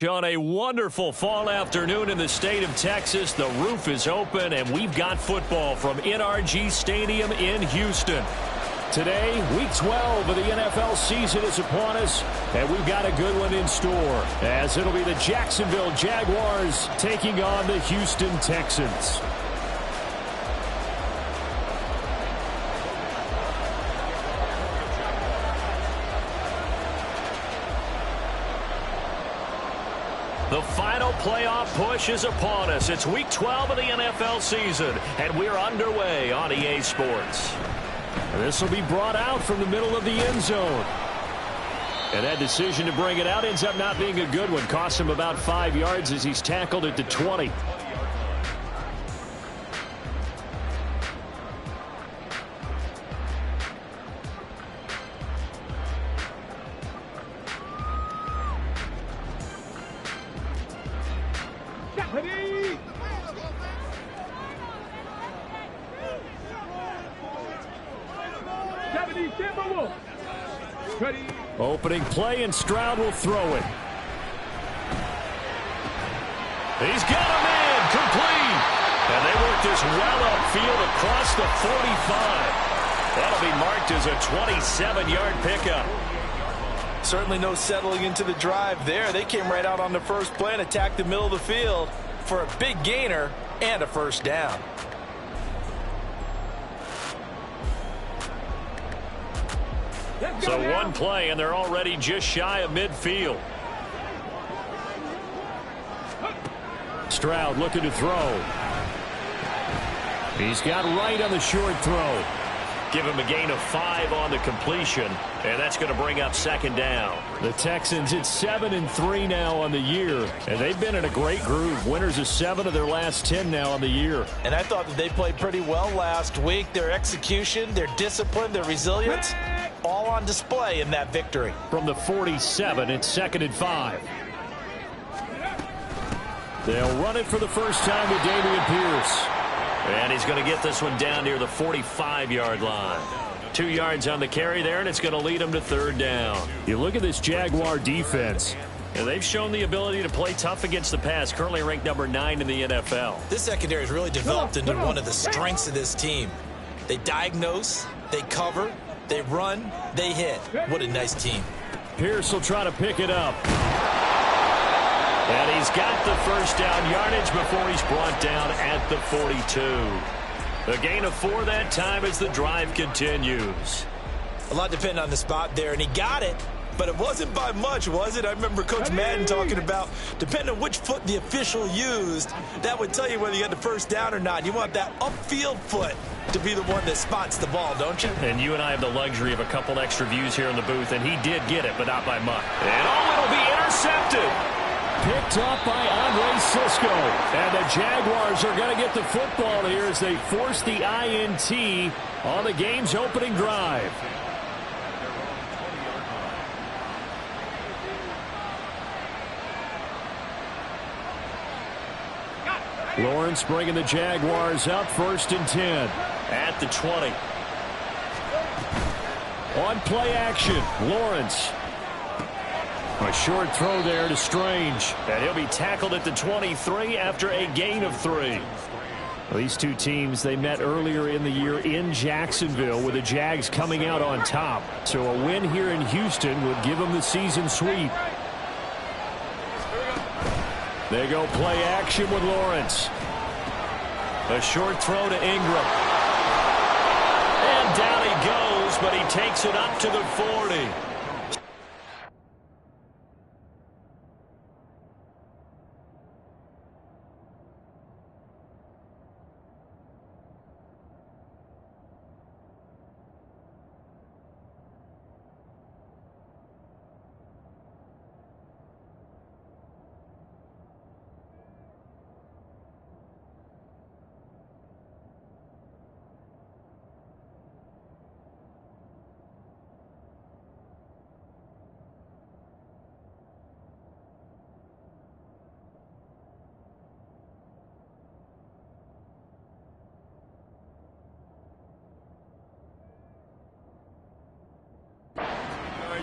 On a wonderful fall afternoon in the state of Texas, the roof is open, and we've got football from NRG Stadium in Houston. Today, Week 12 of the NFL season is upon us, and we've got a good one in store, as it'll be the Jacksonville Jaguars taking on the Houston Texans. The final playoff push is upon us. It's Week 12 of the NFL season, and we're underway on EA Sports. This will be brought out from the middle of the end zone. And that decision to bring it out ends up not being a good one. Costs him about 5 yards as he's tackled at the 20. Opening play, and Stroud will throw it. He's got him in, complete. And they work this well upfield across the 45. That'll be marked as a 27-yard pickup. Certainly no settling into the drive there. They came right out on the first play and attacked the middle of the field for a big gainer and a first down. So one play, and they're already just shy of midfield. Stroud looking to throw. He's got right on the short throw. Give him a gain of 5 on the completion, and that's going to bring up second down. The Texans, it's 7-3 now on the year, and they've been in a great groove. Winners of 7 of their last 10 now on the year. And I thought that they played pretty well last week. Their execution, their discipline, their resilience, all on display in that victory. From the 47, it's 2nd and 5. They'll run it for the first time with Dameon Pierce. And he's going to get this one down near the 45-yard line. 2 yards on the carry there, and it's going to lead him to third down. You look at this Jaguar defense, and they've shown the ability to play tough against the pass, currently ranked number 9 in the NFL. This secondary has really developed into one of the strengths of this team. They diagnose, they cover, they run, they hit. What a nice team. Pierce will try to pick it up. And he's got the first down yardage before he's brought down at the 42. A gain of 4 that time as the drive continues. A lot depended on the spot there, and he got it, but it wasn't by much, was it? I remember Coach Madden talking about, depending on which foot the official used, that would tell you whether you got the first down or not. You want that upfield foot to be the one that spots the ball, don't you? And you and I have the luxury of a couple extra views here in the booth, and he did get it, but not by much. And it'll be intercepted. Picked up by Andre Cisco. And the Jaguars are going to get the football here as they force the INT on the game's opening drive. Lawrence bringing the Jaguars up, 1st and 10. At the 20. On play action, Lawrence. A short throw there to Strange. And he'll be tackled at the 23 after a gain of 3. These two teams, they met earlier in the year in Jacksonville with the Jags coming out on top. So a win here in Houston would give them the season sweep. They go play action with Lawrence. A short throw to Ingram. And down he goes, but he takes it up to the 40.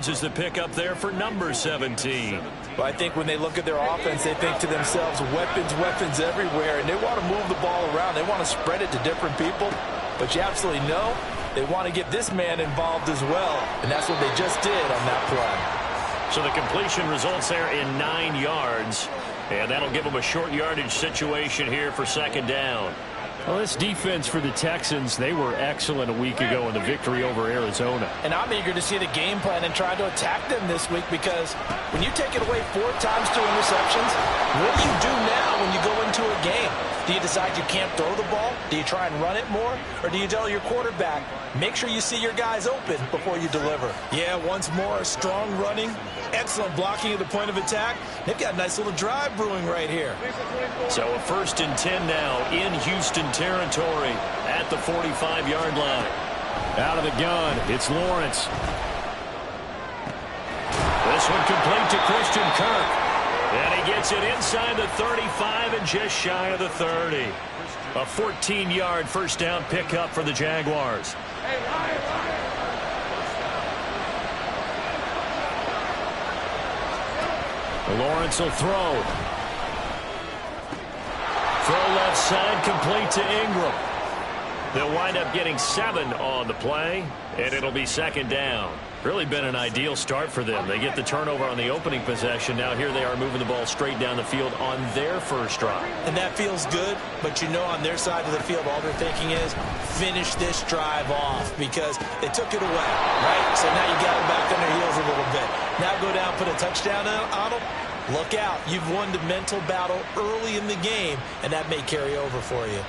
yards is the pickup there for number 17. Well, I think when they look at their offense, they think to themselves, weapons, weapons everywhere, and they want to move the ball around. They want to spread it to different people, but you absolutely know they want to get this man involved as well, and that's what they just did on that play. So the completion results there in 9 yards, and that'll give them a short yardage situation here for second down. Well, this defense for the Texans, they were excellent a week ago in the victory over Arizona. And I'm eager to see the game plan and try to attack them this week, because when you take it away 4 times to interceptions, what do you do now when you go into a game? Do you decide you can't throw the ball? Do you try and run it more? Or do you tell your quarterback, make sure you see your guys open before you deliver? Yeah, once more, strong running, excellent blocking at the point of attack. They've got a nice little drive brewing right here. So a 1st and 10 now in Houston territory at the 45-yard line. Out of the gun, it's Lawrence. This one complete to Christian Kirk. And he gets it inside the 35 and just shy of the 30. A 14-yard first down pickup for the Jaguars. Lawrence will throw. Throw left side, complete to Ingram. They'll wind up getting 7 on the play, and it'll be second down. Really been an ideal start for them. They get the turnover on the opening possession. Now here they are moving the ball straight down the field on their first drive. And that feels good, but you know on their side of the field all they're thinking is finish this drive off, because they took it away, right? So now you got them back on their heels a little bit. Now go down, put a touchdown on them. Look out. You've won the mental battle early in the game, and that may carry over for you.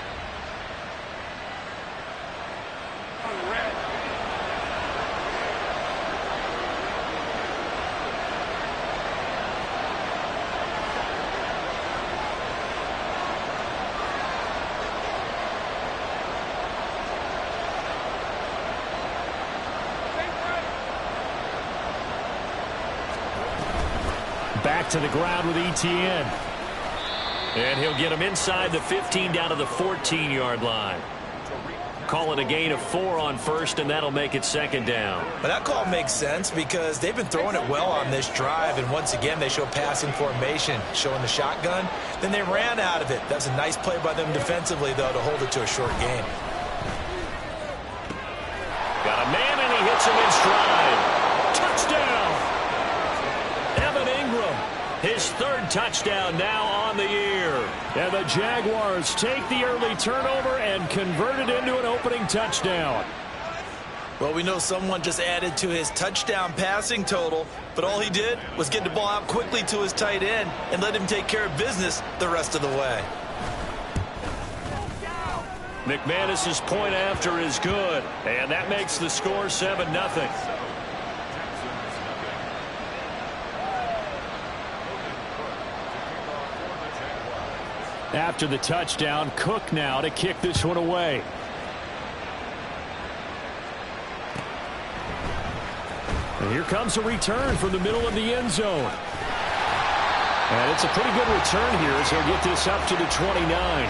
Back to the ground with Etienne. And he'll get him inside the 15 down to the 14-yard line. Call it a gain of 4 on first, and that'll make it second down. But that call makes sense because they've been throwing it well on this drive, and once again they show passing formation, showing the shotgun. Then they ran out of it. That's a nice play by them defensively, though, to hold it to a short game. Got a man, and he hits him in stride. Touchdown! His 3rd touchdown now on the year. And the Jaguars take the early turnover and convert it into an opening touchdown. Well, we know someone just added to his touchdown passing total, but all he did was get the ball out quickly to his tight end and let him take care of business the rest of the way. McManus's point after is good, and that makes the score 7-0. After the touchdown, Cook now to kick this one away. And here comes a return from the middle of the end zone. And it's a pretty good return here as he'll get this up to the 29.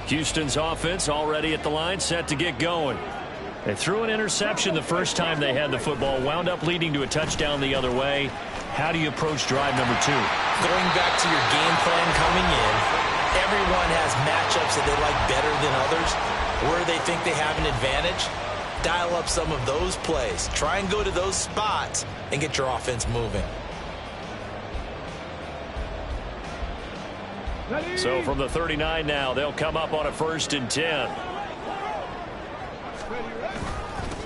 Houston's offense already at the line, set to get going. They threw an interception the first time they had the football, wound up leading to a touchdown the other way. How do you approach drive number 2? Going back to your game plan coming in, everyone has matchups that they like better than others, where they think they have an advantage. Dial up some of those plays. Try and go to those spots and get your offense moving. So from the 39 now, they'll come up on a 1st and 10.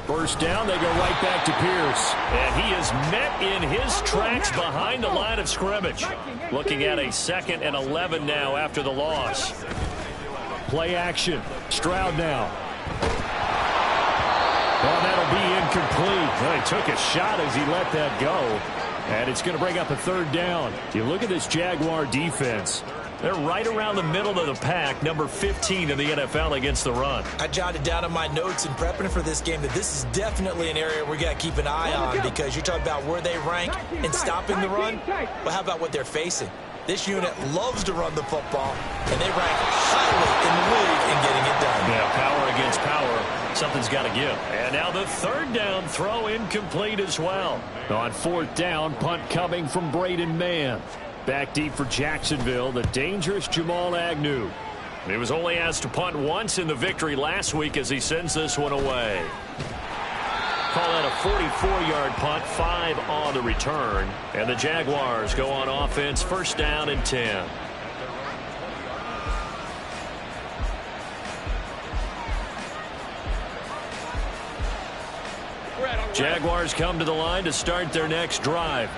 First down, they go right back to Pierce. And he is met in his tracks behind the line of scrimmage. Looking at a 2nd and 11 now after the loss. Play action. Stroud now. Well, that'll be incomplete. Well, he took a shot as he let that go. And it's going to bring up a 3rd down. You look at this Jaguar defense. They're right around the middle of the pack, number 15 in the NFL against the run. I jotted down in my notes in prepping for this game that this is definitely an area we got to keep an eye on, because you're talking about where they rank in stopping the run. Well, how about what they're facing? This unit loves to run the football, and they rank highly in the league in getting it done. Yeah, power against power. Something's got to give. And now the third down throw incomplete as well. On fourth down, punt coming from Braden Mann. Back deep for Jacksonville, the dangerous Jamal Agnew. He was only asked to punt once in the victory last week as he sends this one away. Call that a 44-yard punt, 5 on the return. And the Jaguars go on offense, first down and 10. Jaguars come to the line to start their next drive.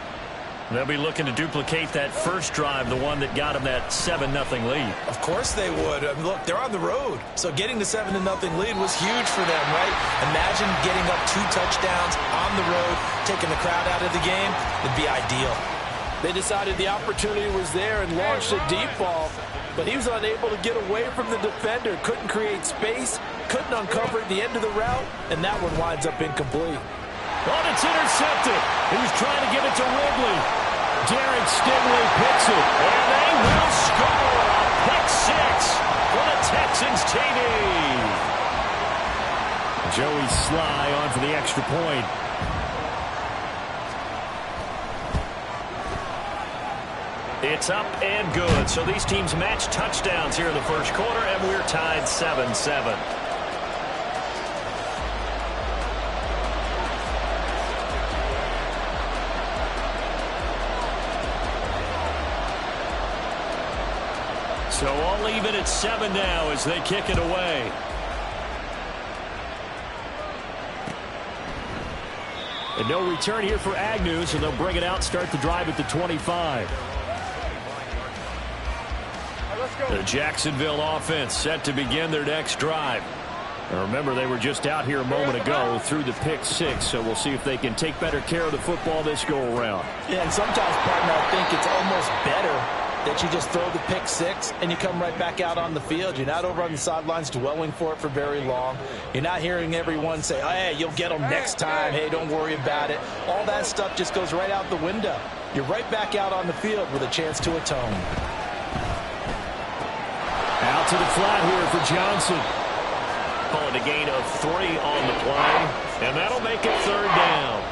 They'll be looking to duplicate that first drive, the one that got them that 7-0 lead. Of course they would. I mean, look, they're on the road. So getting the 7-0 lead was huge for them, right? Imagine getting up 2 touchdowns on the road, taking the crowd out of the game. It'd be ideal. They decided the opportunity was there and launched a deep ball, but he was unable to get away from the defender. Couldn't create space, couldn't uncover at the end of the route, and that one winds up incomplete. Oh, it's intercepted. He was trying to give it to Ridley. Derek Stingley picks it, and they will score a pick 6 for the Texans TD. Joey Sly on for the extra point. It's up and good. So these teams match touchdowns here in the first quarter, and we're tied 7-7. So all even at 7 now as they kick it away. And no return here for Agnew, so they'll bring it out, start the drive at the 25. The Jacksonville offense set to begin their next drive. Now remember, they were just out here a moment ago through the pick 6, so we'll see if they can take better care of the football this go-around. Yeah, and sometimes, partner, I think it's almost better that you just throw the pick 6 and you come right back out on the field. You're not over on the sidelines dwelling for it for very long. You're not hearing everyone say, oh, hey, you'll get them next time. Hey, don't worry about it. All that stuff just goes right out the window. You're right back out on the field with a chance to atone. Out to the flat here for Johnson. Calling a gain of 3 on the play, and that'll make it third down.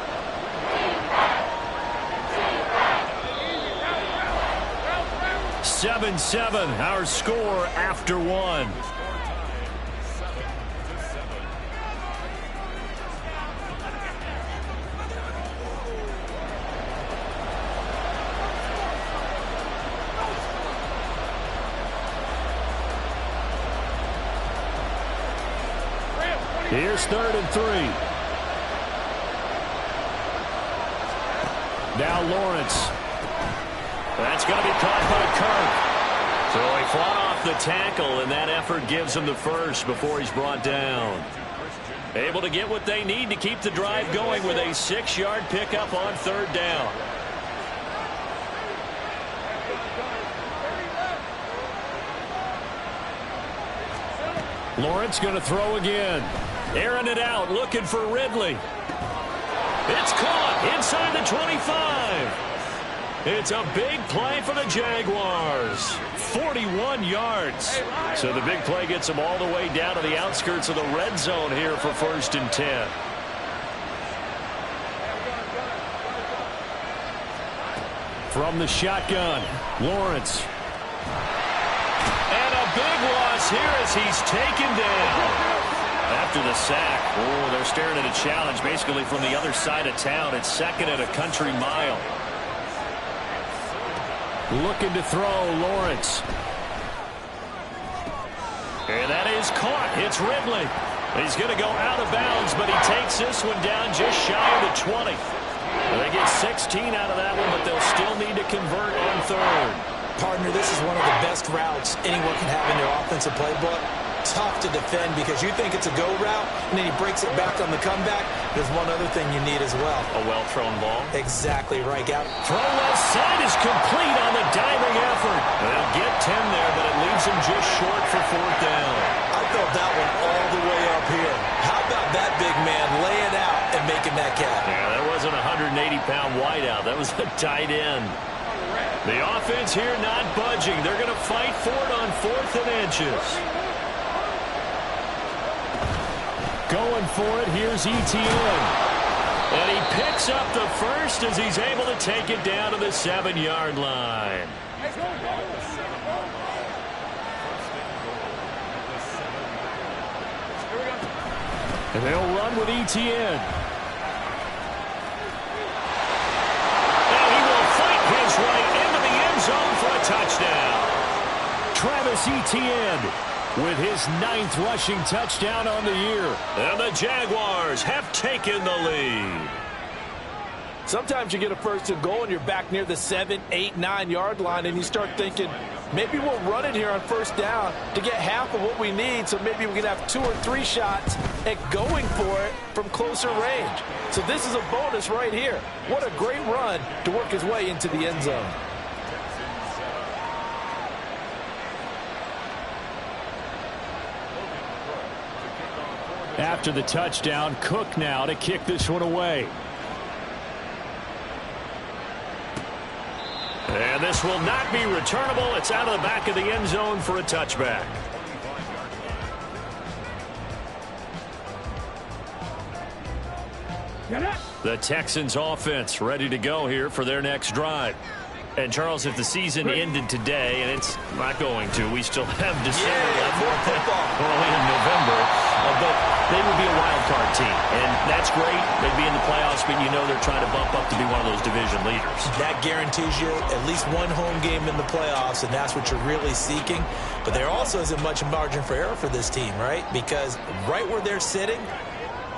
Seven, our score after 1. Here's 3rd and 3. Now Lawrence. That's going to be caught by Kirk. So he fought off the tackle, and that effort gives him the first before he's brought down. Able to get what they need to keep the drive going with a 6-yard pickup on 3rd down. Lawrence going to throw again. Airing it out, looking for Ridley. It's caught inside the 25. It's a big play for the Jaguars. 41 yards. So the big play gets them all the way down to the outskirts of the red zone here for 1st and 10. From the shotgun, Lawrence. And a big loss here as he's taken down. After the sack, oh, they're staring at a challenge basically from the other side of town. It's 2nd and a country mile. Looking to throw, Lawrence. And that is caught. It's Ridley. He's going to go out of bounds, but he takes this one down just shy of the 20. They get 16 out of that one, but they'll still need to convert on 3rd. Partner, this is one of the best routes anyone can have in their offensive playbook. tough to defend because you think it's a go route, and then he breaks it back on the comeback. There's one other thing you need as well. A well-thrown ball. Exactly right, Gap. Throw left side is complete on the diving effort. They'll get 10 there, but it leaves him just short for 4th down. I felt that one all the way up here. How about that big man laying out and making that catch? Yeah, that wasn't a 180-pound wideout. That was a tight end. The offense here not budging. They're going to fight for it on 4th and inches. Going for it, here's Etienne. And he picks up the first as he's able to take it down to the 7-yard line. And they'll run with Etienne. And he will fight his way into the end zone for a touchdown. Travis Etienne with his 9th rushing touchdown on the year. And the Jaguars have taken the lead. Sometimes you get a 1st and goal and you're back near the 7, 8, 9-yard line and you start thinking, maybe we'll run it here on 1st down to get half of what we need, so maybe we can have 2 or 3 shots at going for it from closer range. So this is a bonus right here. What a great run to work his way into the end zone. After the touchdown, Cook now to kick this one away. And this will not be returnable. It's out of the back of the end zone for a touchback. The Texans offense ready to go here for their next drive. And, Charles, if the season ended today, and it's not going to, we still have December left. More football. We're only in November. But they would be a wild card team. And that's great. They'd be in the playoffs, but you know they're trying to bump up to be one of those division leaders. That guarantees you at least one home game in the playoffs, and that's what you're really seeking. But there also isn't much margin for error for this team, right? Because right where they're sitting,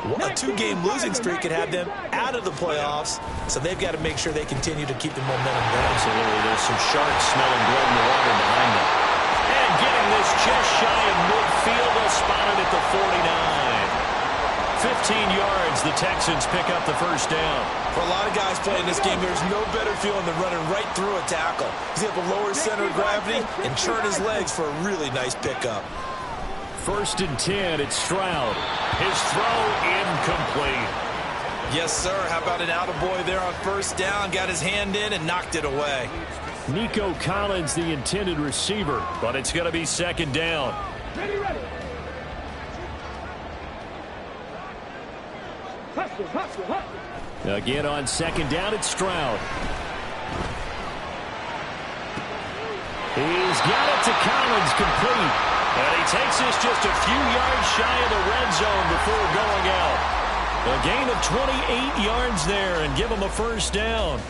a 2-game losing streak could have them out of the playoffs, so they've got to make sure they continue to keep the momentum going. Absolutely. There's some sharks smelling blood in the water behind them. And getting this just shy of midfield, they'll spot it at the 49. 15 yards, the Texans pick up the 1st down. For a lot of guys playing this game, there's no better feeling than running right through a tackle. He's able to lower his center of gravity and churn his legs for a really nice pickup. 1st and 10, it's Stroud. His throw incomplete. Yes, sir. How about an attaboy there on 1st down? Got his hand in and knocked it away. Nico Collins, the intended receiver, but it's going to be 2nd down. Ready. Hustle. Again on 2nd down, it's Stroud. He's got it to Collins, complete. And he takes this just a few yards shy of the red zone before going out. A gain of 28 yards there and give him a 1st down.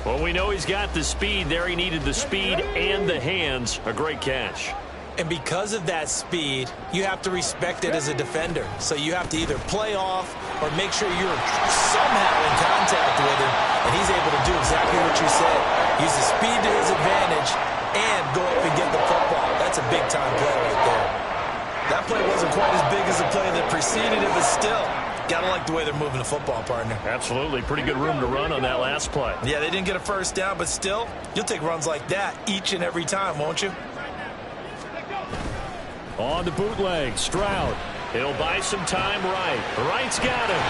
Well, we know he's got the speed there. He needed the speed and the hands. A great catch. And because of that speed, you have to respect it as a defender. So you have to either play off or make sure you're somehow in contact with him. And he's able to do exactly what you said. Use the speed to his advantage and go up and get the football. That's a big-time play right there. That play wasn't quite as big as the play that preceded it, but still, got to like the way they're moving the football, partner. Absolutely. Pretty good room to run on that last play. Yeah, they didn't get a 1st down, but still, you'll take runs like that each and every time, won't you? On the bootleg, Stroud. He'll buy some time right. Wright's got him.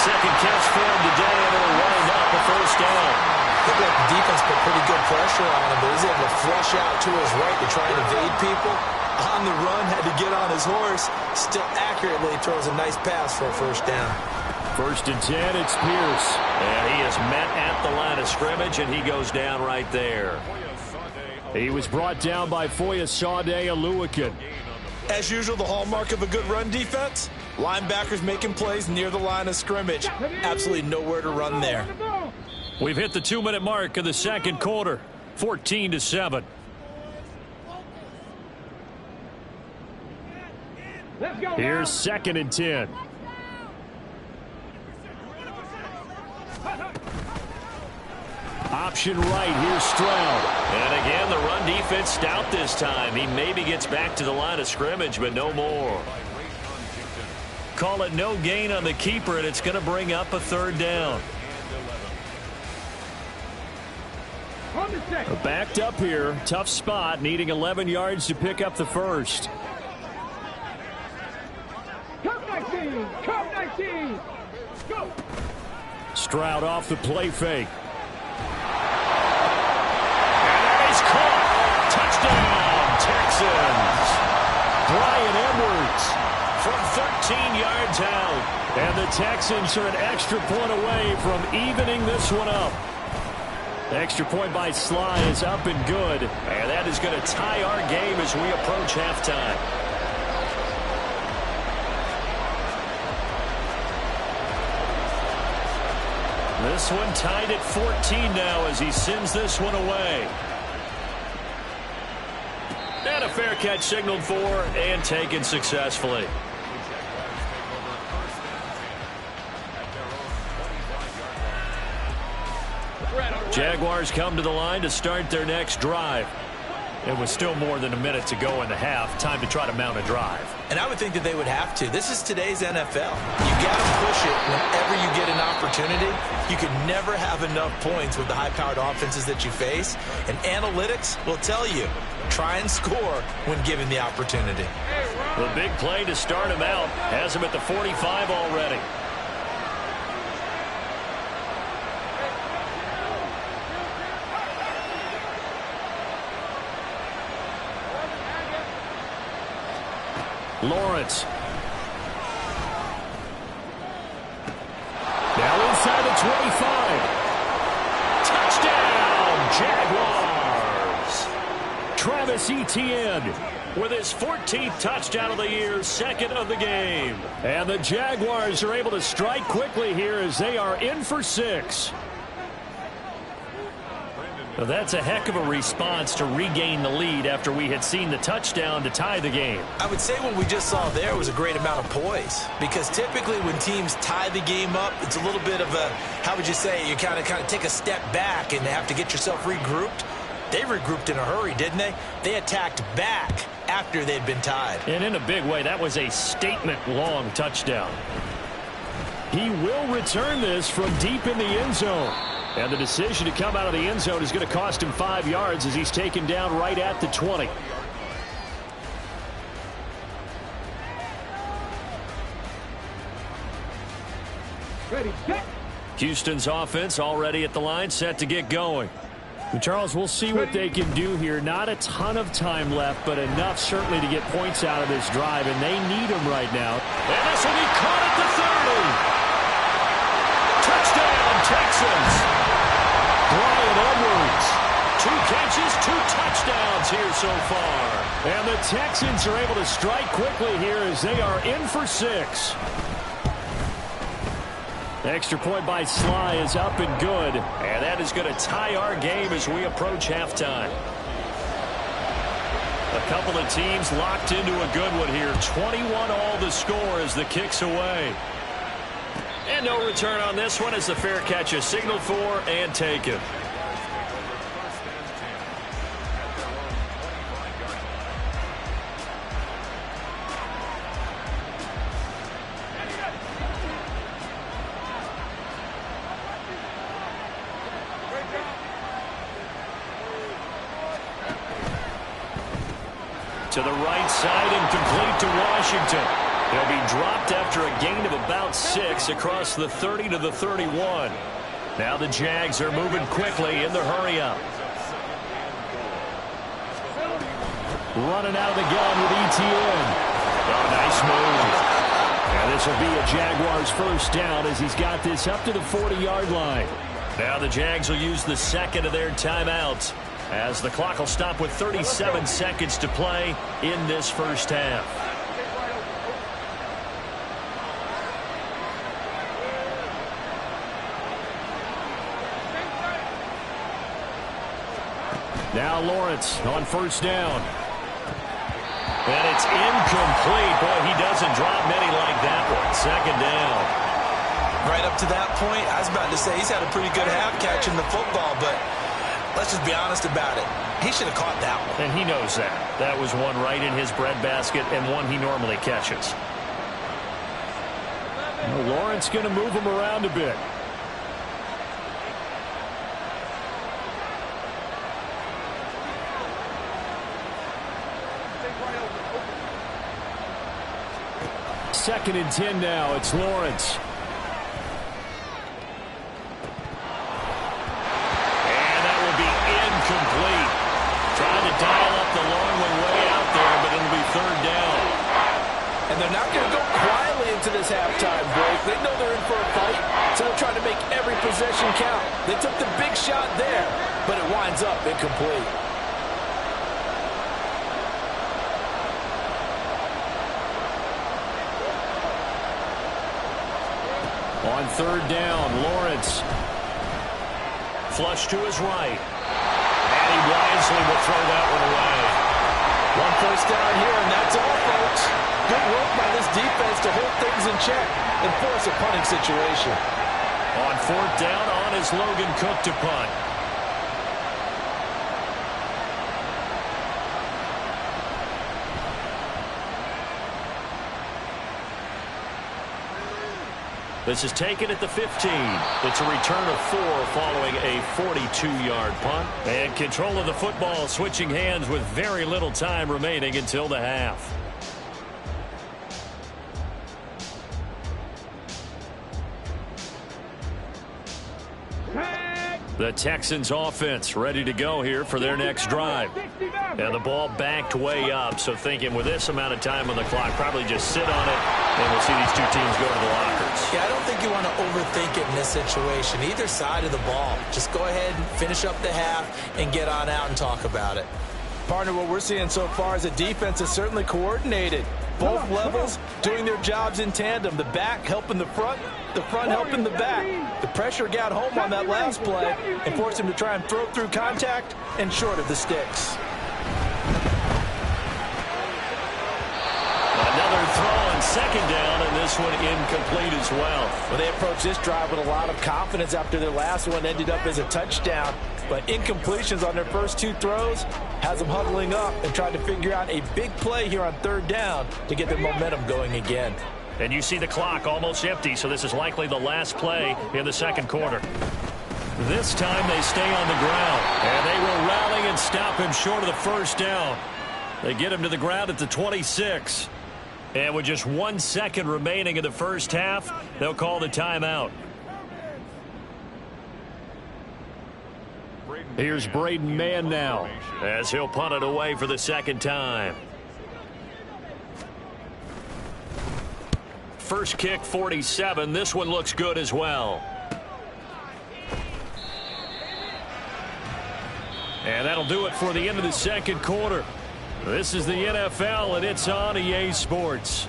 2nd catch for him today, and it'll wind up a 1st down. Looked like the defense put pretty good pressure on him, but he's able to flush out to his right to try and evade people. On the run, had to get on his horse. Still accurately throws a nice pass for a 1st down. 1st and 10, it's Pierce. And he is met at the line of scrimmage, and he goes down right there. He was brought down by Foyesade Oluwakin. As usual, the hallmark of a good run defense, linebackers making plays near the line of scrimmage. Absolutely nowhere to run there. We've hit the 2-minute mark of the 2nd quarter, 14-7. Here's 2nd and 10. Option right, here's Stroud. And again, the run defense stout this time. He maybe gets back to the line of scrimmage, but no more. Call it no gain on the keeper, and it's going to bring up a third down. Backed up here. Tough spot, needing 11 yards to pick up the first. Come 19! Come 19! Go! Stroud off the play fake. And he's caught. Touchdown, Texans. Bryan Edwards From 13 yards out. And the Texans are an extra point away from evening this one up. The extra point by Sly is up and good. And that is going to tie our game as we approach halftime. This one tied at 14 now as he sends this one away. And a fair catch signaled for and taken successfully. Jaguars come to the line to start their next drive. It was still more than a minute to go in the half. Time to try to mount a drive. And I would think that they would have to. This is today's NFL. You got to push it whenever you get an opportunity. You can never have enough points with the high-powered offenses that you face. And analytics will tell you, try and score when given the opportunity. The big play to start him out has him at the 45 already. Lawrence. Now inside the 25. Touchdown, Jaguars. Travis Etienne With his 14th touchdown of the year, second of the game. And the Jaguars are able to strike quickly here as they are in for 6. Well, that's a heck of a response to regain the lead after we had seen the touchdown to tie the game. I would say what we just saw there was a great amount of poise, because typically when teams tie the game up, it's a little bit of a, how would you say, you kind of take a step back and have to get yourself regrouped. They regrouped in a hurry, didn't they? They attacked back after they'd been tied. And in a big way, that was a statement-long touchdown. He will return this from deep in the end zone. And the decision to come out of the end zone is going to cost him 5 yards as he's taken down right at the 20. Ready, set. Houston's offense already at the line, set to get going. And Charles, we'll see what they can do here. Not a ton of time left, but enough certainly to get points out of this drive, and they need them right now. And this will be caught at the 30. Touchdown, Texans. Bryan Edwards. 2 catches, 2 touchdowns here so far. And the Texans are able to strike quickly here as they are in for 6. Extra point by Sly is up and good. And that is going to tie our game as we approach halftime. A couple of teams locked into a good one here. 21 all the score as the kick's away. And no return on this one as the fair catch is signaled for and taken. To the right side and complete to Washington. He'll be dropped after a gain of about 6 across the 30 to the 31. Now the Jags are moving quickly in the hurry-up. Running out of the gun with Etienne. Oh, nice move. And this will be a Jaguars first down as he's got this up to the 40-yard line. Now the Jags will use the second of their timeouts as the clock will stop with 37 seconds to play in this first half. Now Lawrence on first down. And it's incomplete. Boy, he doesn't drop many like that one. Second down. Right up to that point, I was about to say he's had a pretty good half catching the football, but let's just be honest about it. He should have caught that one. And he knows that. That was one right in his breadbasket and one he normally catches. Well, Lawrence going to move him around a bit. Second and 10 now. It's Lawrence. And that will be incomplete. Trying to dial up the long one way out there, but it'll be third down. And they're not going to go quietly into this halftime break. They know they're in for a fight, so they're trying to make every possession count. They took the big shot there, but it winds up incomplete. On third down, Lawrence. Flush to his right. And he wisely will throw that one away. One first down here, and that's all, folks. Good work by this defense to hold things in check and force a punting situation. On fourth down, on is Logan Cook to punt. This is taken at the 15. It's a return of 4 following a 42-yard punt. And control of the football switching hands with very little time remaining until the half. The Texans offense ready to go here for their next drive. And the ball backed way up, so thinking with this amount of time on the clock, probably just sit on it, and we'll see these two teams go to the lockers. Yeah, I don't think you want to overthink it in this situation. Either side of the ball. Just go ahead and finish up the half and get on out and talk about it. Partner, what we're seeing so far is the defense is certainly coordinated. Both levels doing their jobs in tandem. The back helping the front helping the back. The pressure got home on that last play and forced him to try and throw through contact and short of the sticks. Another throw on second down, and this one incomplete as well. Well, they approached this drive with a lot of confidence after their last one ended up as a touchdown. But incompletions on their first two throws has them huddling up and trying to figure out a big play here on third down to get their momentum going again. And you see the clock almost empty, so this is likely the last play in the second quarter. This time they stay on the ground, and they will rally and stop him short of the first down. They get him to the ground at the 26. And with just 1 second remaining in the first half, they'll call the timeout. Here's Braden Mann now as he'll punt it away for the second time. First kick, 47. This one looks good as well. And that'll do it for the end of the second quarter. This is the NFL, and it's on EA Sports.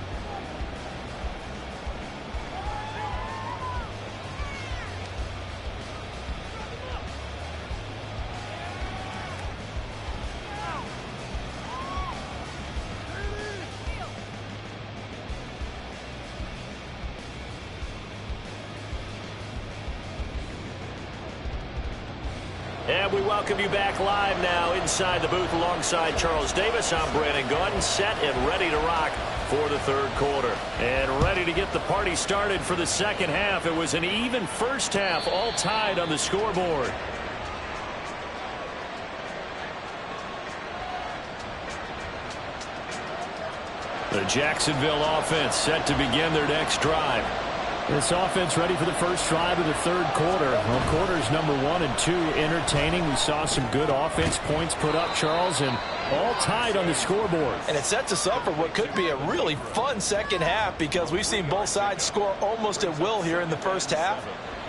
And we welcome you back live now inside the booth alongside Charles Davis. I'm Brandon Gaudin, set and ready to rock for the third quarter. And ready to get the party started for the second half. It was an even first half, all tied on the scoreboard. The Jacksonville offense set to begin their next drive. This offense ready for the first drive of the third quarter. Well, quarters number 1 and 2 entertaining. We saw some good offense points put up, Charles, and all tied on the scoreboard. And it sets us up for what could be a really fun second half because we've seen both sides score almost at will here in the first half.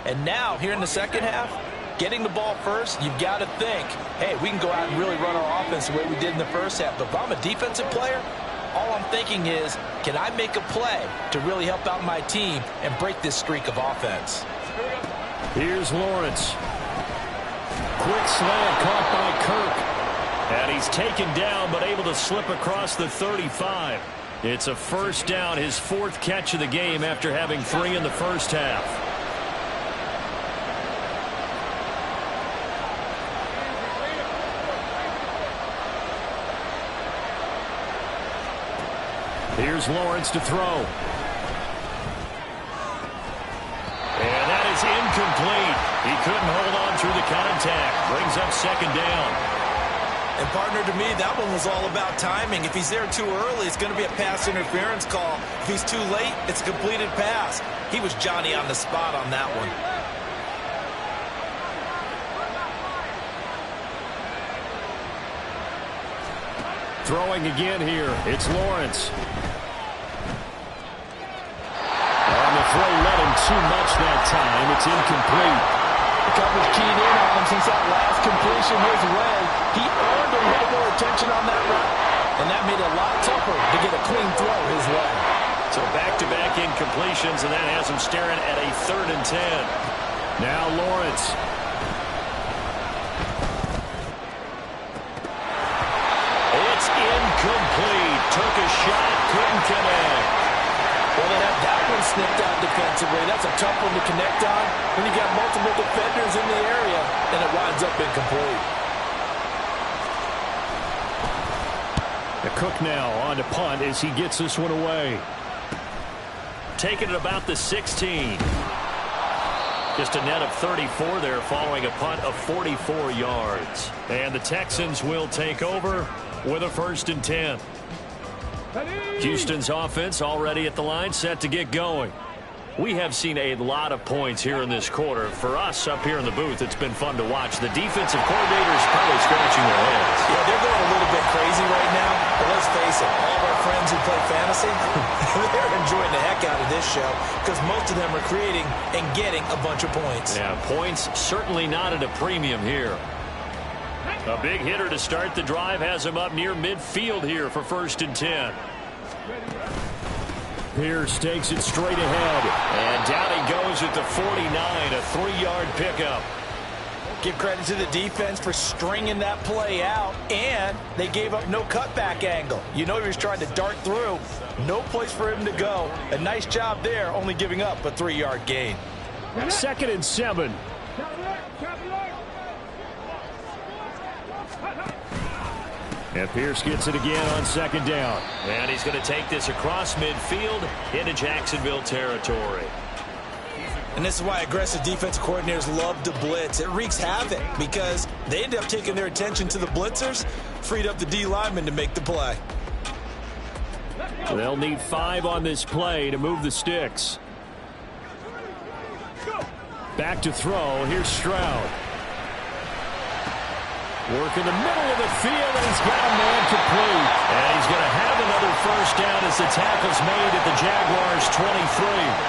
And now, here in the second half, getting the ball first, you've got to think, hey, we can go out and really run our offense the way we did in the first half. But if I'm a defensive player, all I'm thinking is, can I make a play to really help out my team and break this streak of offense? Here's Lawrence. Quick slant caught by Kirk. And he's taken down but able to slip across the 35. It's a first down, his 4th catch of the game after having 3 in the first half. Here's Lawrence to throw. And that is incomplete. He couldn't hold on through the contact. Brings up second down. And partner, to me, that one was all about timing. If he's there too early, it's going to be a pass interference call. If he's too late, it's a completed pass. He was Johnny on the spot on that one. Throwing again here. It's Lawrence. On the throw, let him too much that time. It's incomplete. The coverage keyed in on him since that last completion his way. He earned a little more attention on that route, and that made it a lot tougher to get a clean throw his way. So back-to-back incompletions, and that has him staring at a 3rd and 10. Now Lawrence. It's incomplete. Took a shot, couldn't connect. Well, they have that one snipped out defensively. That's a tough one to connect on when you got multiple defenders in the area, and it winds up incomplete. The Cook now on to punt as he gets this one away. Taking it about the 16. Just a net of 34 there following a punt of 44 yards. And the Texans will take over with a 1st and 10. Houston's offense already at the line, set to get going. We have seen a lot of points here in this quarter. For us up here in the booth, it's been fun to watch. The defensive coordinators probably scratching their heads. Yeah, they're going a little bit crazy right now. But let's face it, all of our friends who play fantasy, they're enjoying the heck out of this show because most of them are creating and getting a bunch of points. Yeah, points certainly not at a premium here. A big hitter to start the drive has him up near midfield here for 1st and 10. Pierce takes it straight ahead. And down he goes at the 49, a 3-yard pickup. Give credit to the defense for stringing that play out, and they gave up no cutback angle. You know he was trying to dart through. No place for him to go. A nice job there, only giving up a 3-yard gain. 2nd and 7. And Pierce gets it again on 2nd down. And he's going to take this across midfield into Jacksonville territory. And this is why aggressive defensive coordinators love to blitz. It wreaks havoc because they end up taking their attention to the blitzers, freed up the D linemen to make the play. They'll need 5 on this play to move the sticks. Back to throw. Here's Stroud. Work in the middle of the field, and he's got a man complete. And he's going to have another 1st down as the tackle's made at the Jaguars' 23.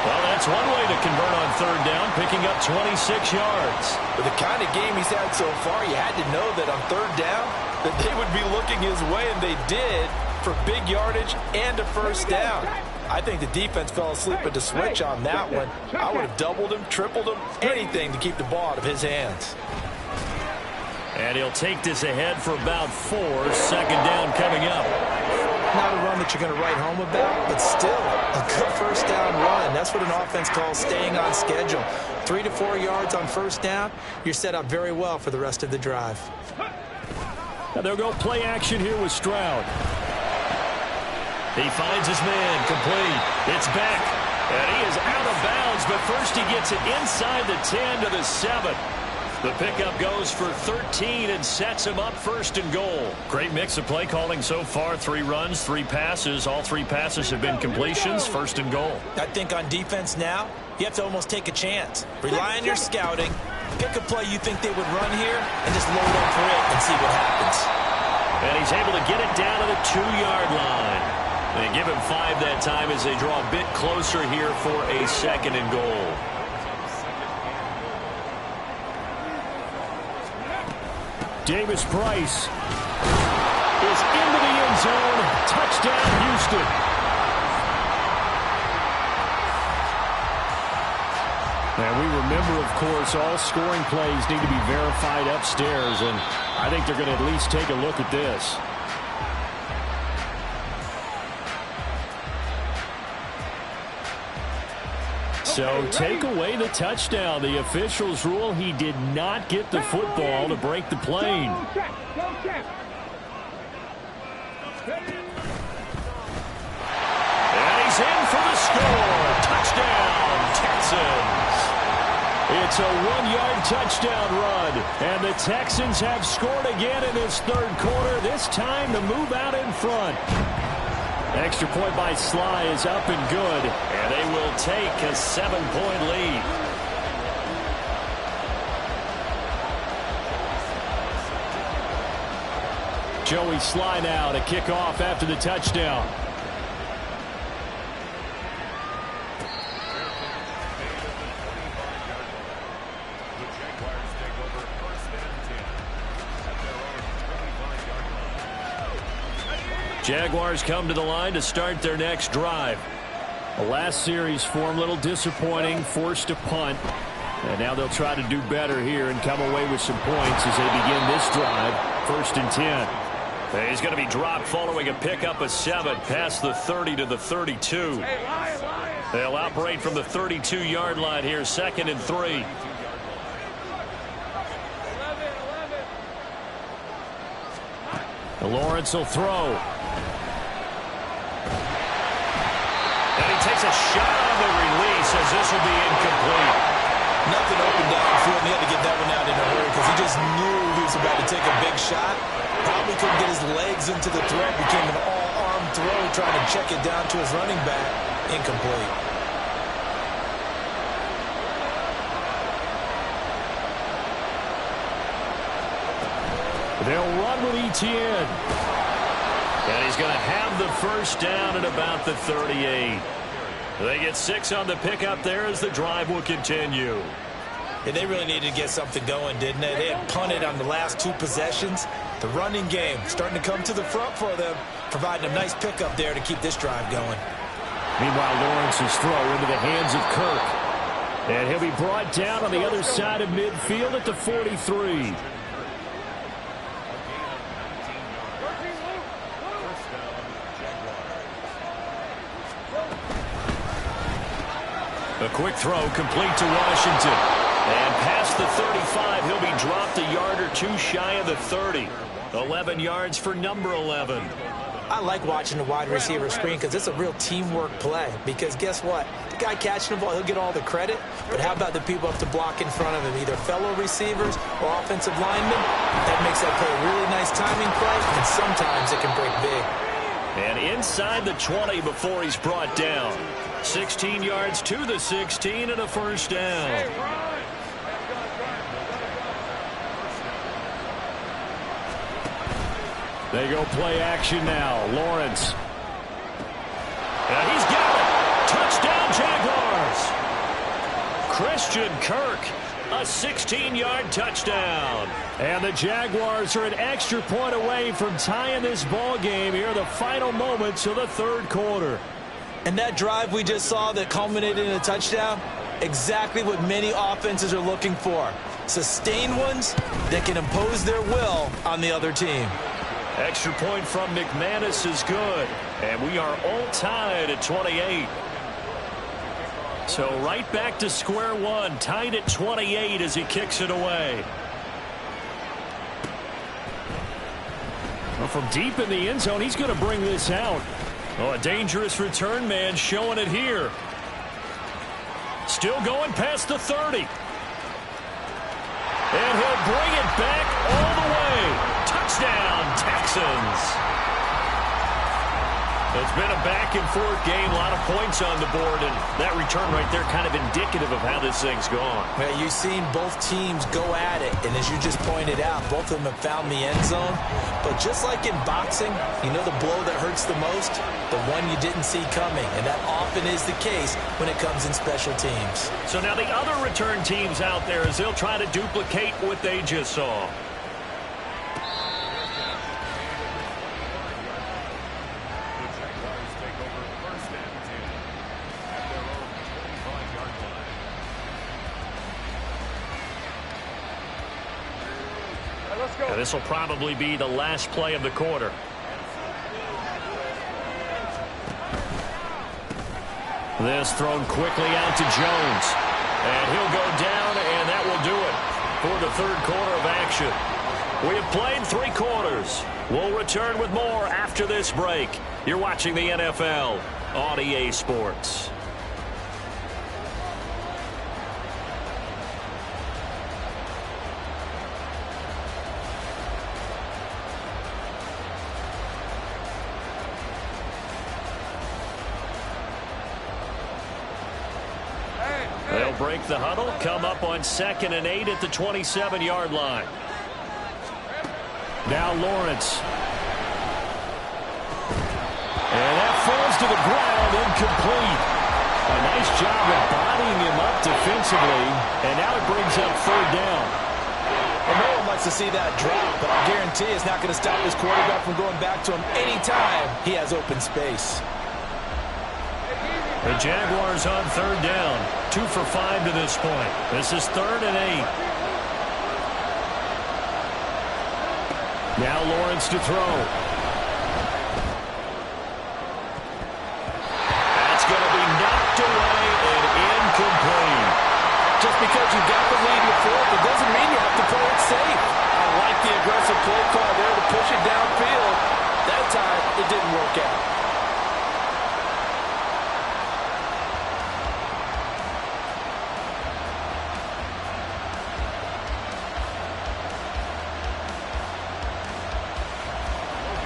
Well, that's one way to convert on 3rd down, picking up 26 yards. With the kind of game he's had so far, you had to know that on 3rd down that they would be looking his way, and they did, for big yardage and a 1st down. I think the defense fell asleep at the switch on that one. I would have doubled him, tripled him, anything to keep the ball out of his hands. And he'll take this ahead for about 4. 2nd down coming up. Not a run that you're going to write home about, but still a good 1st down run. That's what an offense calls staying on schedule. 3 to 4 yards on 1st down, you're set up very well for the rest of the drive. Now they'll go play action here with Stroud. He finds his man, complete. It's back, and he is out of bounds, but first he gets it inside the 10 to the 7. The pickup goes for 13 and sets him up 1st and goal. Great mix of play calling so far. 3 runs, 3 passes. All 3 passes have been completions. 1st and goal. I think on defense now, you have to almost take a chance. Rely on your scouting. Pick a play you think they would run here and just load up for it and see what happens. And he's able to get it down to the 2-yard line. They give him 5 that time as they draw a bit closer here for a 2nd and goal. Davis Price is into the end zone. Touchdown, Houston. And we remember, of course, all scoring plays need to be verified upstairs, and I think they're going to at least take a look at this. So take away the touchdown. The officials rule he did not get the football to break the plane. It's a one-yard touchdown run. And the Texans have scored again in this third quarter, this time to move out in front. Extra point by Sly is up and good. And they will take a 7-point lead. Joey Sly now to kick off after the touchdown. Jaguars come to the line to start their next drive. The last series for them, a little disappointing, forced a punt. And now they'll try to do better here and come away with some points as they begin this drive. 1st and 10. He's going to be dropped following a pickup of 7 past the 30 to the 32. They'll operate from the 32-yard line here, 2nd and 3. Lawrence will throw. And he takes a shot on the release as this will be incomplete. Nothing open downfield. He had to get that one out in a hurry because he just knew he was about to take a big shot. Probably couldn't get his legs into the throw. Became an all-arm throw, trying to check it down to his running back. Incomplete. They'll run with Etienne. And he's going to have the first down at about the 38. They get 6 on the pickup there as the drive will continue. Yeah, they really needed to get something going, didn't they? They had punted on the last 2 possessions. The running game starting to come to the front for them, providing a nice pickup there to keep this drive going. Meanwhile, Lawrence's throw into the hands of Kirk. And he'll be brought down on the other side of midfield at the 43. A quick throw complete to Washington. And past the 35, he'll be dropped a yard or 2 shy of the 30. 11 yards for number 11. I like watching the wide receiver screen because it's a real teamwork play. Because guess what? The guy catching the ball, he'll get all the credit. But how about the people up to block in front of him, either fellow receivers or offensive linemen? That makes that play a really nice timing play, and sometimes it can break big. And inside the 20 before he's brought down. 16 yards to the 16 and a first down. They go play action now. Lawrence. And he's got it. Touchdown, Jaguars. Christian Kirk, a 16-yard touchdown. And the Jaguars are an extra point away from tying this ball game here in the final moments of the third quarter. And that drive we just saw that culminated in a touchdown, exactly what many offenses are looking for. Sustained ones that can impose their will on the other team. Extra point from McManus is good. And we are all tied at 28. So right back to square one, tied at 28 as he kicks it away. Well, from deep in the end zone, he's going to bring this out. Oh, a dangerous return man showing it here. Still going past the 30. And he'll bring it back all the way. Touchdown, Texans. It's been a back-and-forth game, a lot of points on the board, and that return right there kind of indicative of how this thing's gone. Well, you've seen both teams go at it, and as you just pointed out, both of them have found the end zone. But just like in boxing, you know the blow that hurts the most? The one you didn't see coming, and that often is the case when it comes in special teams. So now the other return teams out there as they'll try to duplicate what they just saw. And this will probably be the last play of the quarter. This thrown quickly out to Jones. And he'll go down, and that will do it for the third quarter of action. We have played 3 quarters. We'll return with more after this break. You're watching the NFL on EA Sports. they'll break the huddle, come up on 2nd and 8 at the 27-yard line. Now Lawrence. And that falls to the ground, incomplete. A nice job of bodying him up defensively, and now it brings up 3rd down. And no one likes to see that drop, but I guarantee it's not going to stop his quarterback from going back to him anytime he has open space. The Jaguars on 3rd down. 2 for 5 to this point. This is 3rd and 8. Now Lawrence to throw. That's going to be knocked away and incomplete. Just because you got the lead in the 4th, it doesn't mean you have to play it safe. I like the aggressive play call there to push it downfield. That time, it didn't work out.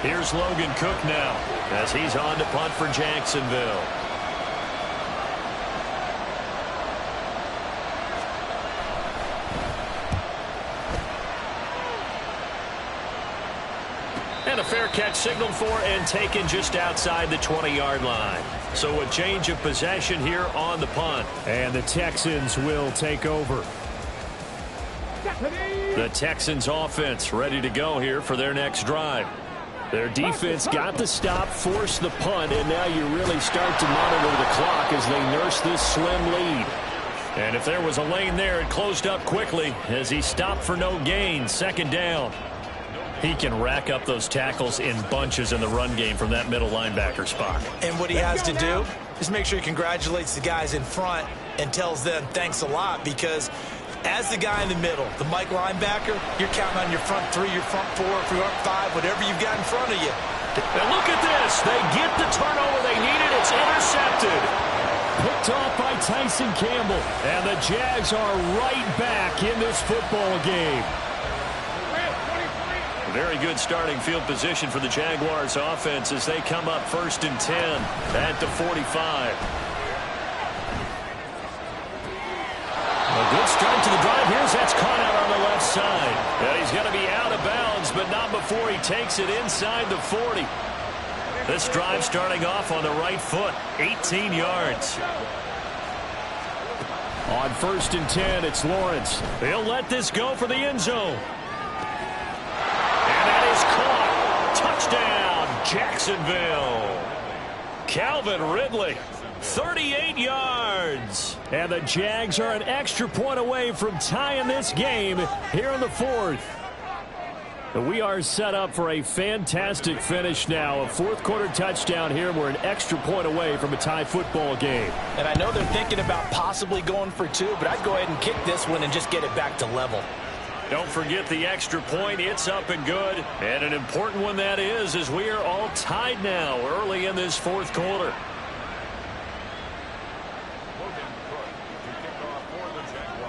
Here's Logan Cook now as he's on to punt for Jacksonville. And a fair catch signaled for and taken just outside the 20-yard line. So a change of possession here on the punt. And the Texans will take over. The Texans offense ready to go here for their next drive. Their defense got the stop, forced the punt, and now you really start to monitor the clock as they nurse this slim lead. And if there was a lane there, it closed up quickly as he stopped for no gain. 2nd down. He can rack up those tackles in bunches in the run game from that middle linebacker spot. And what he has to do is make sure he congratulates the guys in front and tells them thanks a lot, because as the guy in the middle, the Mike linebacker, you're counting on your front 3, your front 4, if you aren't 5, whatever you've got in front of you. And look at this. They get the turnover they needed. It's intercepted. Picked off by Tyson Campbell. And the Jags are right back in this football game. Very good starting field position for the Jaguars offense as they come up 1st and 10 at the 45. A good start to the drive. That's caught out on the left side. And he's going to be out of bounds, but not before he takes it inside the 40. This drive starting off on the right foot, 18 yards. On 1st and 10, it's Lawrence. He'll let this go for the end zone. And that is caught. Touchdown, Jacksonville. Calvin Ridley. 38 yards. And the Jags are an extra point away from tying this game here in the 4th. We are set up for a fantastic finish now. A 4th quarter touchdown here. We're an extra point away from a tie football game. And I know they're thinking about possibly going for 2, but I'd go ahead and kick this one and just get it back to level. Don't forget the extra point. It's up and good. And an important one that is, as we are all tied now early in this 4th quarter.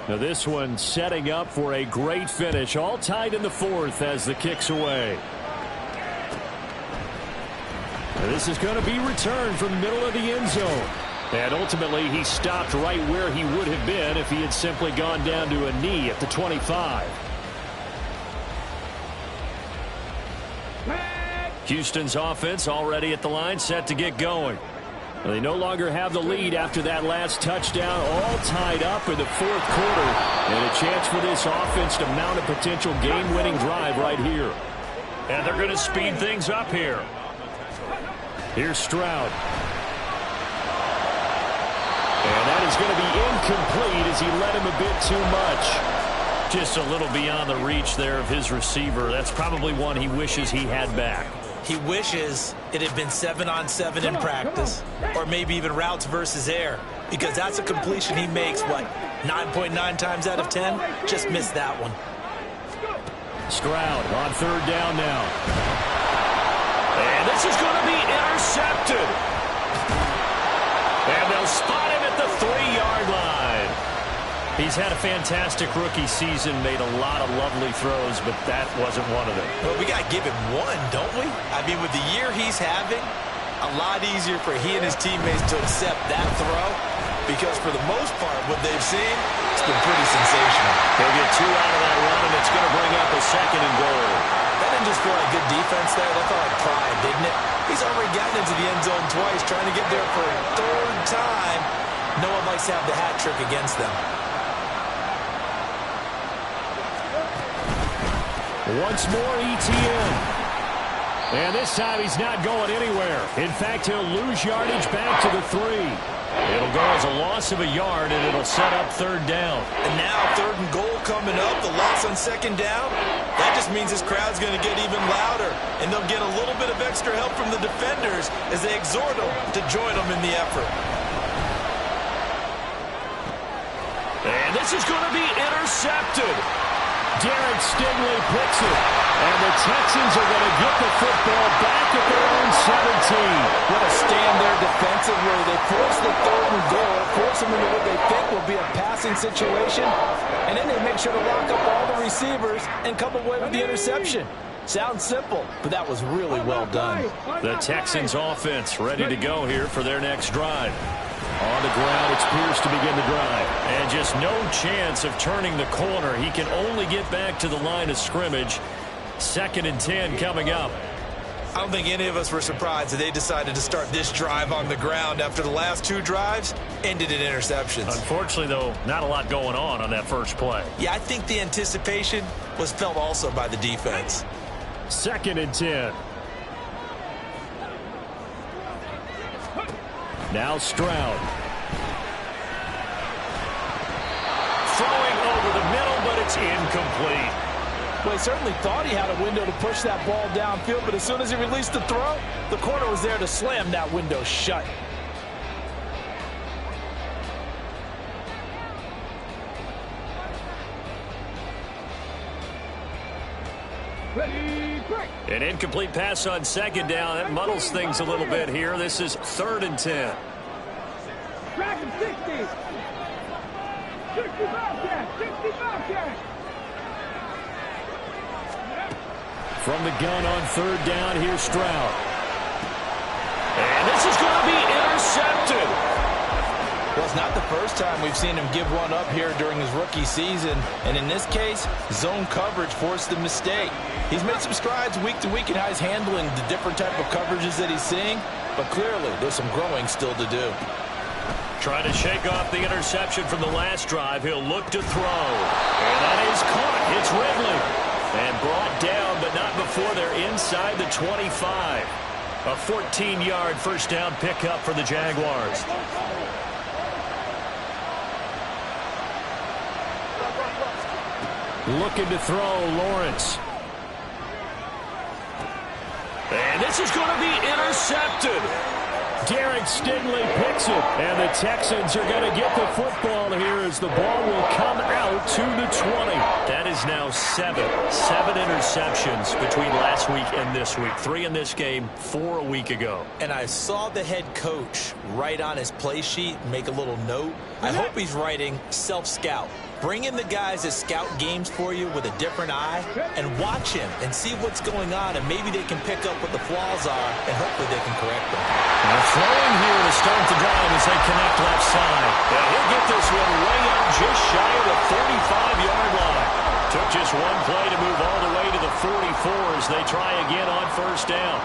Now this one setting up for a great finish. All tied in the 4th as the kick's away. Now this is going to be returned from the middle of the end zone. And ultimately he stopped right where he would have been if he had simply gone down to a knee at the 25. Houston's offense already at the line, set to get going. They no longer have the lead after that last touchdown, all tied up in the 4th quarter. And a chance for this offense to mount a potential game-winning drive right here. And they're going to speed things up here. Here's Stroud. And that is going to be incomplete as he led him a bit too much. Just a little beyond the reach there of his receiver. That's probably one he wishes he had back. He wishes it had been 7-on-7 in practice, or maybe even routes versus air, because that's a completion he makes, 9.9 times out of 10? Just missed that one. Stroud on 3rd down now. And this is going to be intercepted. And they'll spot him at the 3-yard line. He's had a fantastic rookie season, made a lot of lovely throws, but that wasn't one of them. Well, we got to give him one, don't we? I mean, with the year he's having, a lot easier for he and his teammates to accept that throw because for the most part, what they've seen, it's been pretty sensational. They'll get 2 out of that run, and it's going to bring up a 2nd and goal. That didn't just feel like good defense there. That felt like pride, didn't it? He's already gotten into the end zone twice, trying to get there for a 3rd time. No one likes to have the hat trick against them. Once more, ETN. And this time he's not going anywhere. In fact, he'll lose yardage back to the 3. It'll go as a loss of a yard, and it'll set up 3rd down. And now 3rd and goal coming up, the loss on 2nd down. That just means this crowd's going to get even louder, and they'll get a little bit of extra help from the defenders as they exhort them to join them in the effort. And this is going to be intercepted. Derek Stingley picks it. And the Texans are going to get the football back at their own 17. What a stand there defensively. They force the 3rd and goal, force them into what they think will be a passing situation, and then they make sure to lock up all the receivers and come away with the interception. Sounds simple, but that was really well done. The Texans offense ready to go here for their next drive. On the ground, it's Pierce to begin the drive. And just no chance of turning the corner. He can only get back to the line of scrimmage. 2nd and 10 coming up. I don't think any of us were surprised that they decided to start this drive on the ground after the last 2 drives ended in interceptions. Unfortunately, though, not a lot going on that first play. Yeah, I think the anticipation was felt also by the defense. 2nd and 10. Now Stroud. Throwing over the middle, but it's incomplete. Well, he certainly thought he had a window to push that ball downfield, but as soon as he released the throw, the corner was there to slam that window shut. Ready, break. An incomplete pass on 2nd down. That muddles things a little bit here. This is 3rd and 10. Track him 60. 65 catch, 65 catch. From the gun on 3rd down, here's Stroud. And this is going to be intercepted. Well, it's not the first time we've seen him give one up here during his rookie season. And in this case, zone coverage forced the mistake. He's made some strides week to week in how he's handling the different type of coverages that he's seeing. But clearly, there's some growing still to do. Trying to shake off the interception from the last drive. He'll look to throw. And that is caught. It's Ridley. And brought down, but not before they're inside the 25. A 14-yard first down pickup for the Jaguars. Looking to throw, Lawrence. And this is going to be intercepted. Derek Stingley picks it. And the Texans are going to get the football here as the ball will come out to the 20. That is now 7 interceptions between last week and this week. 3 in this game, 4 a week ago. And I saw the head coach write on his play sheet, make a little note. I hope he's writing self-scout. Bring in the guys that scout games for you with a different eye and watch him and see what's going on, and maybe they can pick up what the flaws are, and hopefully they can correct them. Now throwing here to start the drive as they connect left side. And he'll get this one way up just shy of the 45-yard line. Took just one play to move all the way to the 44 as they try again on first down.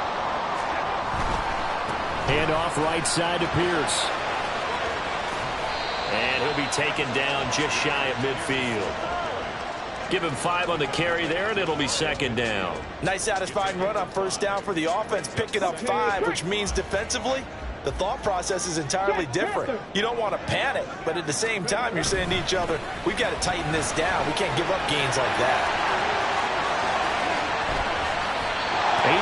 Hand off right side to Pierce. And he'll be taken down just shy of midfield. Give him 5 on the carry there, and it'll be 2nd down. Nice satisfying run on first down for the offense, picking up 5, which means defensively, the thought process is entirely different. You don't want to panic, but at the same time, you're saying to each other, we've got to tighten this down. We can't give up gains like that. 89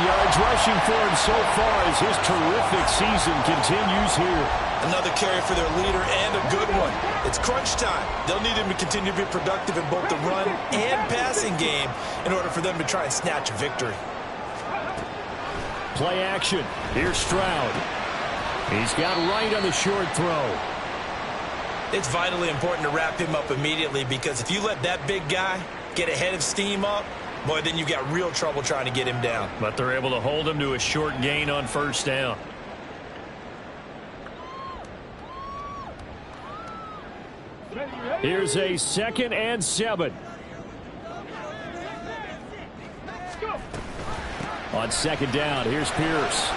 yards rushing for him so far as his terrific season continues here. Another carry for their leader and a good one. It's crunch time. They'll need him to continue to be productive in both the run and passing game in order for them to try and snatch a victory. Play action. Here's Stroud. He's got right on the short throw. It's vitally important to wrap him up immediately, because if you let that big guy get ahead of steam up, boy, then you've got real trouble trying to get him down. But they're able to hold him to a short gain on first down. Here's a 2nd and 7. On 2nd down, here's Pierce.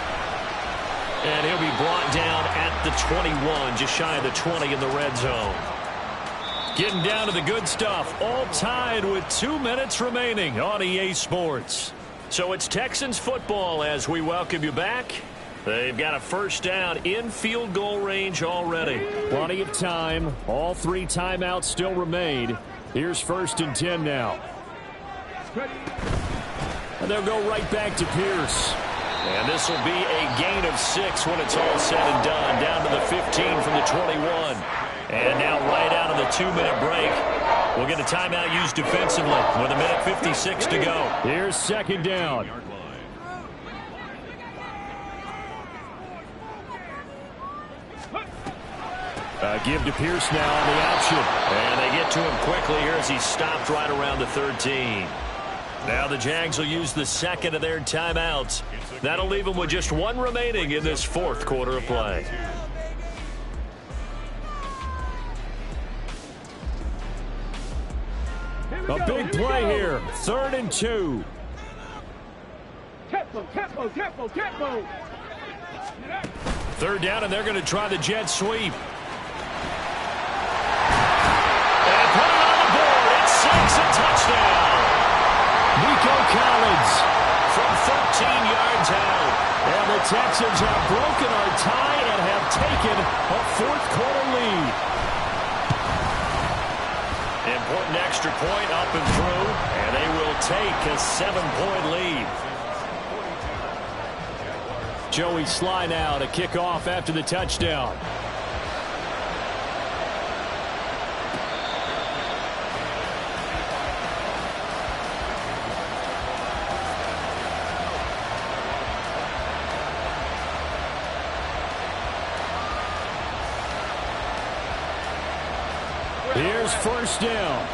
And he'll be brought down at the 21, just shy of the 20 in the red zone. Getting down to the good stuff, all tied with 2 minutes remaining on EA Sports. So it's Texans football as we welcome you back. They've got a first down in field goal range already. Plenty of time. All 3 timeouts still remain. Here's 1st and 10 now. And they'll go right back to Pierce. And this will be a gain of 6 when it's all said and done. Down to the 15 from the 21. And now right out of the 2-minute break, we'll get a timeout used defensively with 1:56 to go. Here's 2nd down. Give to Pierce now on the option. And they get to him quickly here as he stopped right around the 13. Now the Jags will use the 2nd of their timeouts. That'll leave them with just 1 remaining in this 4th quarter of play. A big play here. 3rd and 2. Tempo, tempo, tempo, tempo. 3rd down, and they're going to try the jet sweep. And put it on the board. It's 6, a touchdown. Nico Collins From 13 yards out. And the Texans have broken our tie and have taken a 4th quarter lead. Important extra point up and through, and they will take a 7-point lead. Joey Sly now to kick off after the touchdown. Here's 1st down.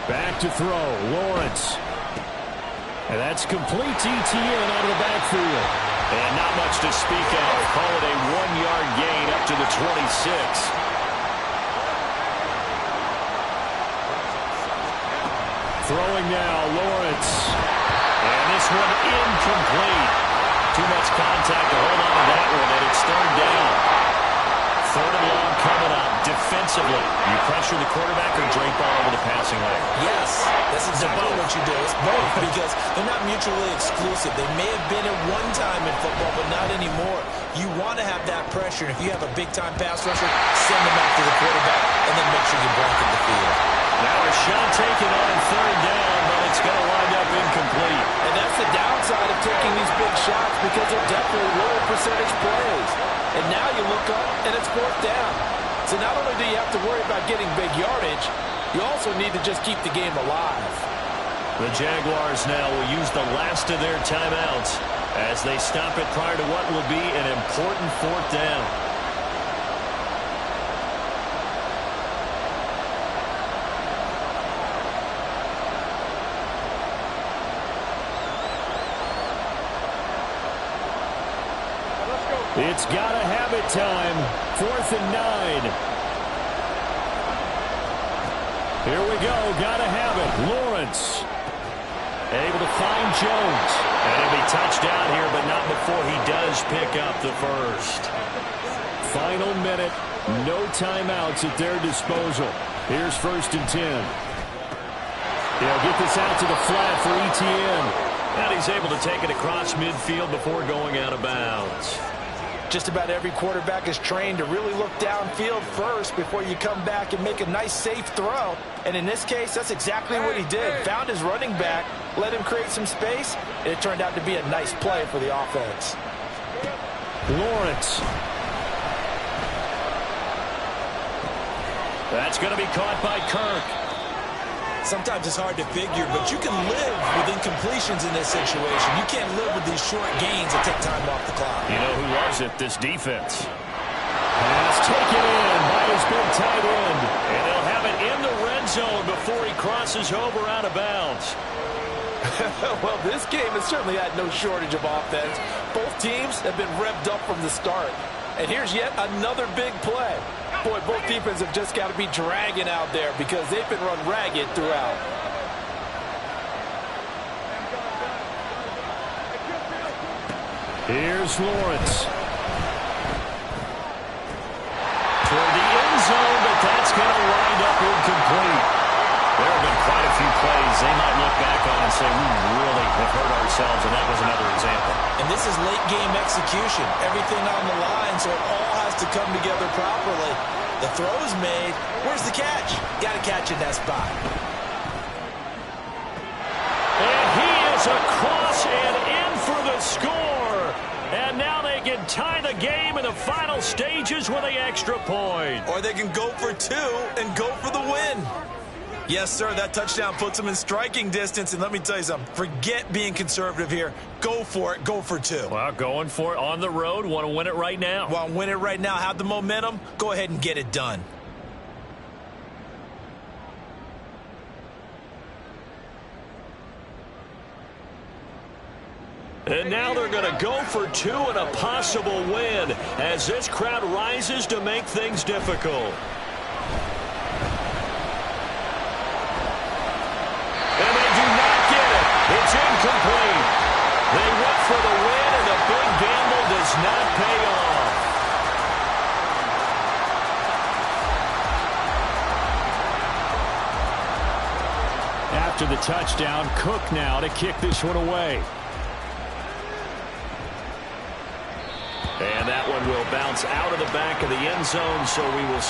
Back to throw, Lawrence. And that's complete to ETN out of the backfield. And not much to speak of. Call it a 1-yard gain up to the 26. Throwing now, Lawrence. And this one incomplete. Too much contact to hold on to that one, and it's 3rd down. 3rd and long coming up. Defensively, you pressure the quarterback or drape all over the passing lane? Yes, that's exactly what you do. It's both because they're not mutually exclusive. They may have been at one time in football, but not anymore. You want to have that pressure. And if you have a big-time pass rusher, send them after the quarterback and then make sure you blanket the field. Now a shot taken on 3rd down, but it's going to wind up incomplete. And that's the downside of taking these big shots because they're definitely lower percentage plays. And now you look up and it's 4th down. So not only do you have to worry about getting big yardage, you also need to just keep the game alive. The Jaguars now will use the last of their timeouts as they stop it prior to what will be an important 4th down. It's got to have it time. 4th and 9. Here we go. Got to have it. Lawrence able to find Jones. And he'll be touched down here, but not before he does pick up the 1st. Final minute. No timeouts at their disposal. Here's 1st and 10. They'll get this out to the flat for ETN. And he's able to take it across midfield before going out of bounds. Just about every quarterback is trained to really look downfield first before you come back and make a nice, safe throw. And in this case, that's exactly what he did. Found his running back, let him create some space, and it turned out to be a nice play for the offense. Lawrence. That's going to be caught by Kirk. Sometimes it's hard to figure, but you can live with incompletions in this situation. You can't live with these short gains that take time off the clock. You know who loves it? This defense. Pass taken in by his big tight end. And they'll have it in the red zone before he crosses over out of bounds. Well, this game has certainly had no shortage of offense. Both teams have been revved up from the start. And here's yet another big play. Boy, both defenses have just got to be dragging out there because they've been run ragged throughout. Here's Lawrence. Toward the end zone, but that's going to wind up incomplete. There have been quite a few plays they might look back on and say, we really have hurt ourselves, and that was another example. And this is late-game execution. Everything on the line, so it all has to come together properly. The throw's made. Where's the catch? Got to catch in that spot. And he is across and in for the score. And now they can tie the game in the final stages with the extra point. Or they can go for two and go for the win. Yes, sir, that touchdown puts them in striking distance. And let me tell you something, forget being conservative here. Go for it, go for two. Well, going for it on the road. Want to win it right now. Want to win it right now, have the momentum, go ahead and get it done. And now they're going to go for two and a possible win as this crowd rises to make things difficult. And they do not get it. It's incomplete. They went for the win, and the big gamble does not pay off. After the touchdown, Cook now to kick this one away. And that one will bounce out of the back of the end zone, so we will start.